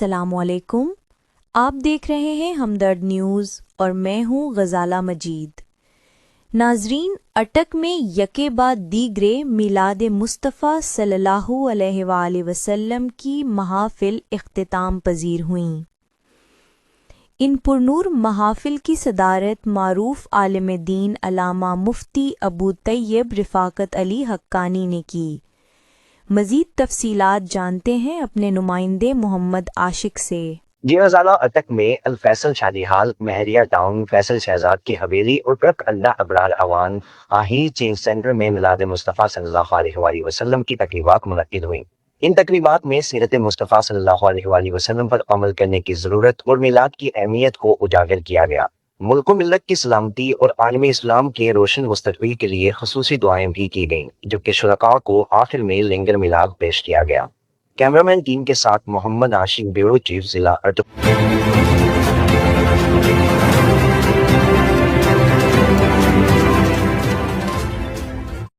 السلام علیکم، آپ دیکھ رہے ہیں ہمدرد نیوز اور میں ہوں غزالہ مجید۔ ناظرین، اٹک میں یکے بعد دیگرے میلاد مصطفیٰ صلی اللہ علیہ وآلہ وسلم کی محافل اختتام پذیر ہوئیں۔ ان پرنور محافل کی صدارت معروف عالم دین علامہ مفتی ابو طیب رفاقت علی حقانی نے کی۔ مزید تفصیلات جانتے ہیں اپنے نمائندے محمد عاشق سے۔ جی غزالہ، اٹک میں الفیصل شادی ہال، مہریہ ٹاؤن، فیصل شہزاد کی حویلی اور ٹرک اڈہ ابرار اوان آہیر چینج سینٹر میں میلاد مصطفیٰ صلی اللہ علیہ وآلہ وسلم کی تقریبات منعقد ہوئیں۔ ان تقریبات میں سیرت مصطفیٰ صلی اللہ علیہ وآلہ وسلم پر عمل کرنے کی ضرورت اور میلاد کی اہمیت کو اجاگر کیا گیا۔ ملک و ملت کی سلامتی اور عالم اسلام کے روشن مستقبل کے لیے خصوصی دعائیں بھی کی گئیں، جبکہ شرکاء کو آخر میں لنگر میلاد پیش کیا گیا۔ کیمرامین ٹیم کے ساتھ محمد عاشق، بیورو چیف، ضلع اٹک۔